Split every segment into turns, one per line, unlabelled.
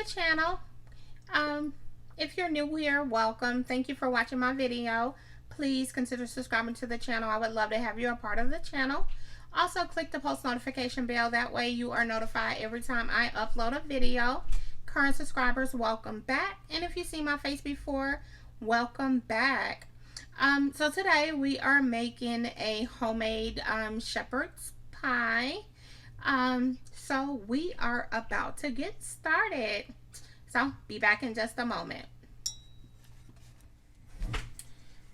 the channel. If you're new here, welcome. Thank you for watching my video. Please consider subscribing to the channel. I would love to have you a part of the channel. Also, click the post notification bell. That way you are notified every time I upload a video. Current subscribers, welcome back. And if you've seen my face before, welcome back. So today we are making a homemade shepherd's pie. So we are about to get started. So be back in just a moment.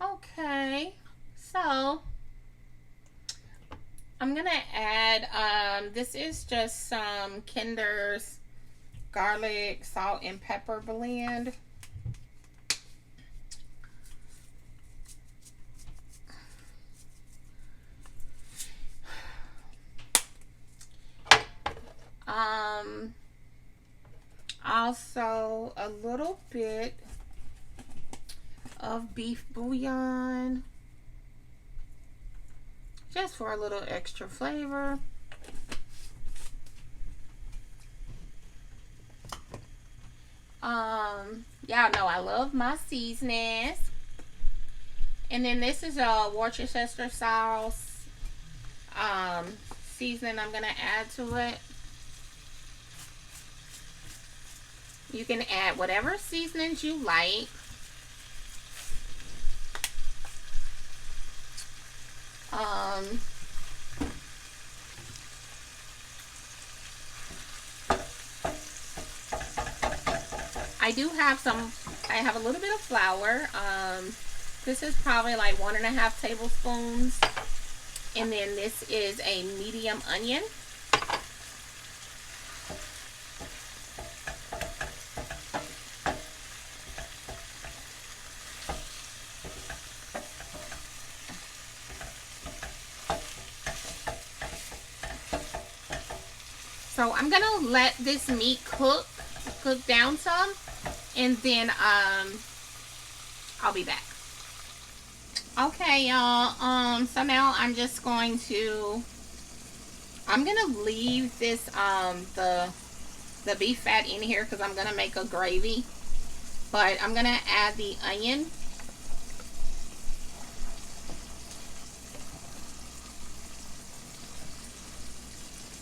Okay, so I'm gonna add, this is just some Kinder's garlic, salt, and pepper blend. Also a little bit of beef bouillon, just for a little extra flavor. Y'all know I love my seasonings. And then this is a Worcestershire sauce seasoning I'm gonna add to it. You can add whatever seasonings you like. I have a little bit of flour. This is probably like 1.5 tablespoons. And then this is a medium onion. So I'm gonna let this meat cook down some, and then I'll be back. Okay, y'all. So now I'm just going to leave this the beef fat in here because I'm gonna make a gravy. But I'm gonna add the onion.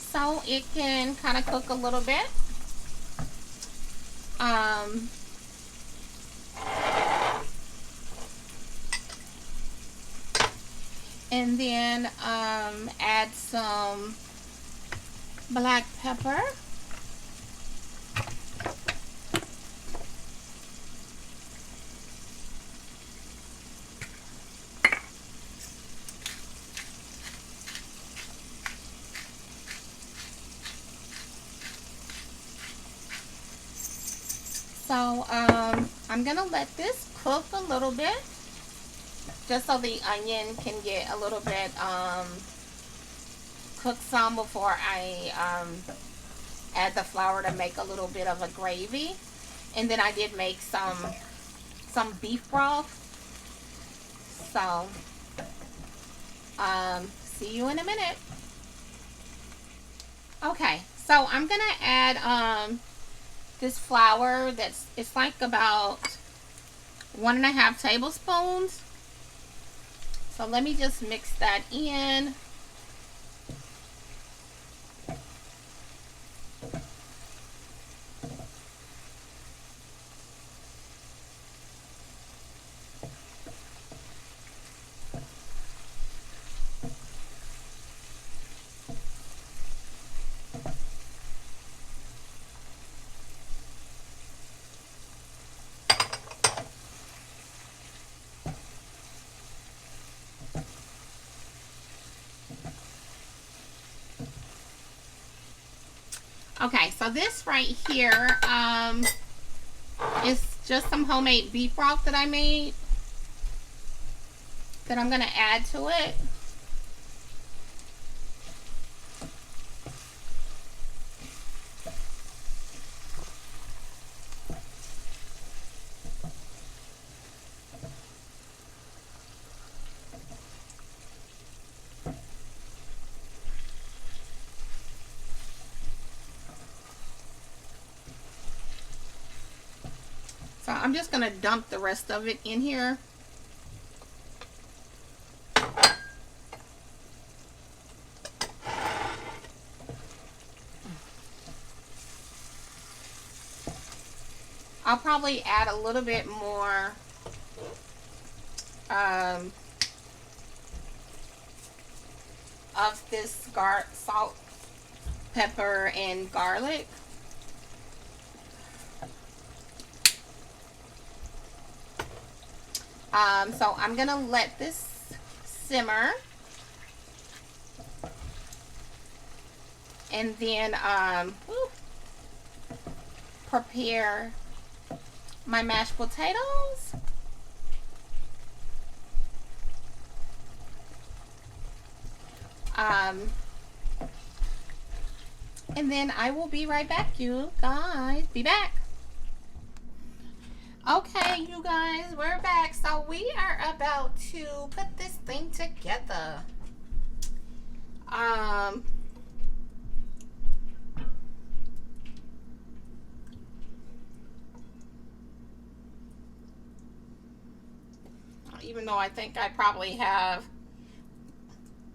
So it can kind of cook a little bit. And then add some black pepper. So I'm gonna let this cook a little bit, just so the onion can get a little bit cooked some before I add the flour to make a little bit of a gravy. And then I did make some beef broth. So see you in a minute. Okay, so I'm gonna add this flour it's like about 1.5 tablespoons. So let me just mix that in. Okay, so this right here is just some homemade beef broth that I made that I'm going to add to it. So I'm just going to dump the rest of it in here. I'll probably add a little bit more of this salt, pepper, and garlic. So I'm gonna let this simmer, and then prepare my mashed potatoes. And then I will be right back, you guys. Be back. Okay, you guys, we're back. So we are about to put this thing together. Even though I think I probably have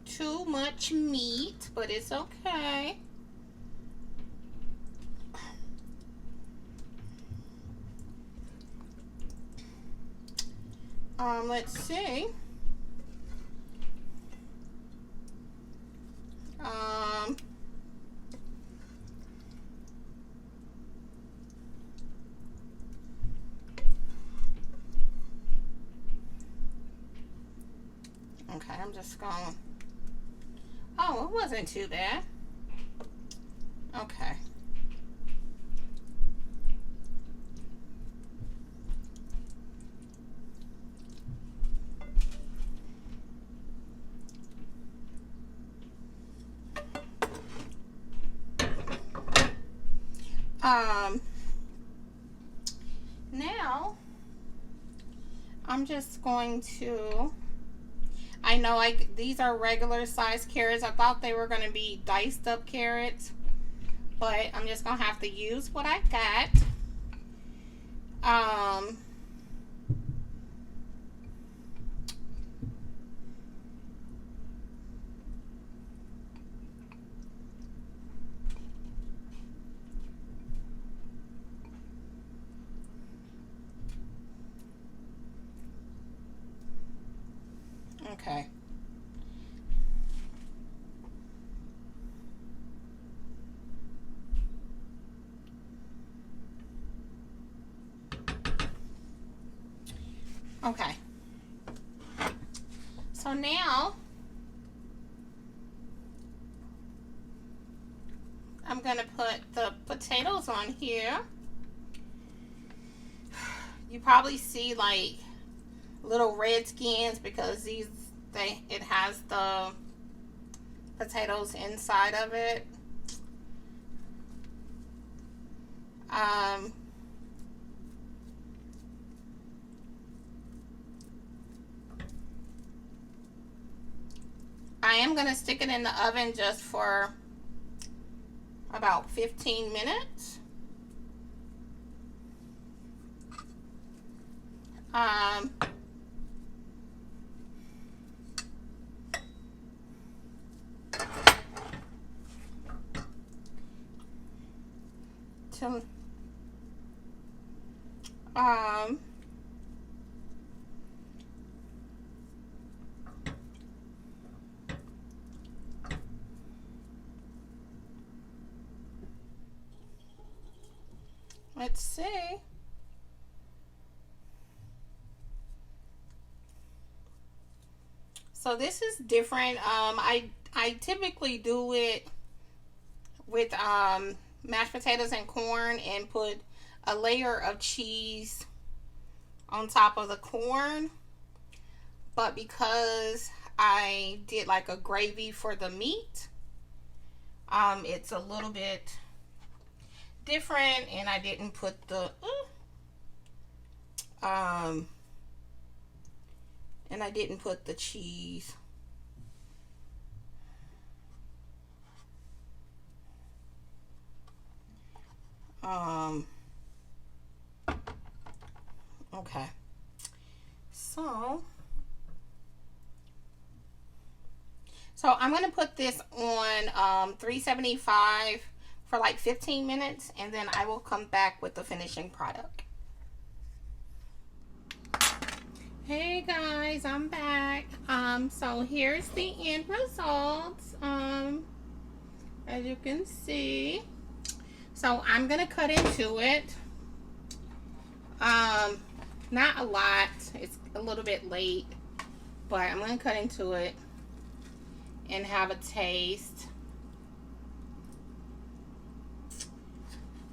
too much meat, but it's okay. Let's see. Okay, I'm just going. Oh, it wasn't too bad. Okay. Now I'm just going to, I know these are regular size carrots. I thought they were going to be diced up carrots, but I'm just going to have to use what I got. Okay. Okay. So now I'm going to put the potatoes on here. You probably see like little red skins because it has the potatoes inside of it. I am going to stick it in the oven just for about 15 minutes. Let's see. So this is different. I typically do it with mashed potatoes and corn and put a layer of cheese on top of the corn. But because I did like a gravy for the meat, it's a little bit different, and I didn't put the cheese. Okay. So I'm going to put this on 375 for like 15 minutes, and then I will come back with the finishing product. Hey guys, I'm back. So here's the end results. As you can see. So I'm going to cut into it. Not a lot. It's a little bit late, but I'm going to cut into it and have a taste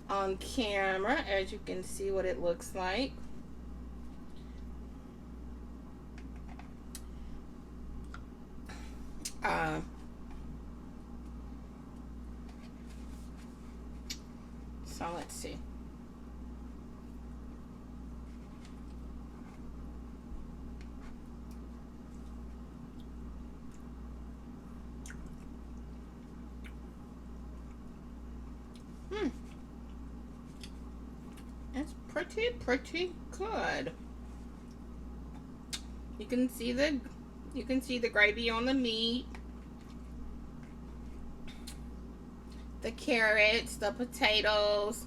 on camera, as you can see what it looks like. So let's see. It's pretty good. You can see the gravy on the meat, the carrots, the potatoes.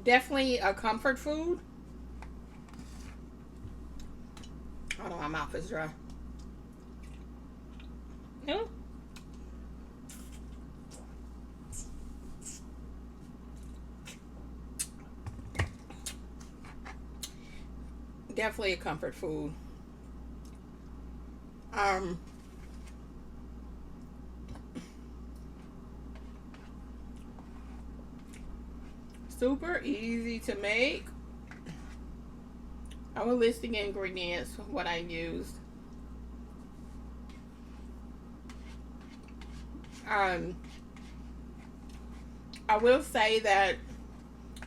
Definitely a comfort food. Hold on, my mouth is dry. No. Definitely a comfort food. Super easy to make. I will list the ingredients, what I used. I will say that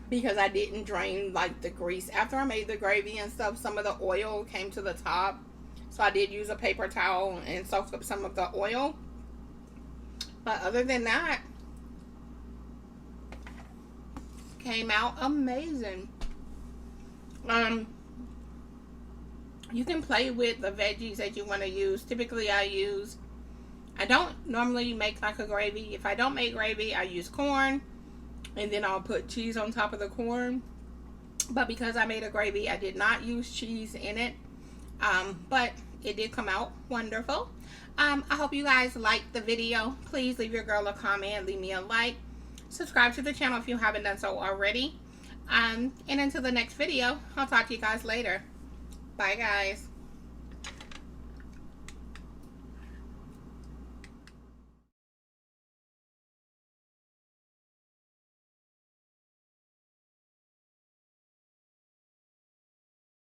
because I didn't drain like the grease after I made the gravy and stuff, some of the oil came to the top. So I did use a paper towel and soaked up some of the oil. But other than that, came out amazing. You can play with the veggies that you want to use. Typically I don't normally make like a gravy. If I don't make gravy, I use corn, and then I'll put cheese on top of the corn. But because I made a gravy, I did not use cheese in it. But it did come out wonderful. I hope you guys liked the video. Please leave your girl a comment, leave me a like. Subscribe to the channel if you haven't done so already. And until the next video, I'll talk to you guys later. Bye guys.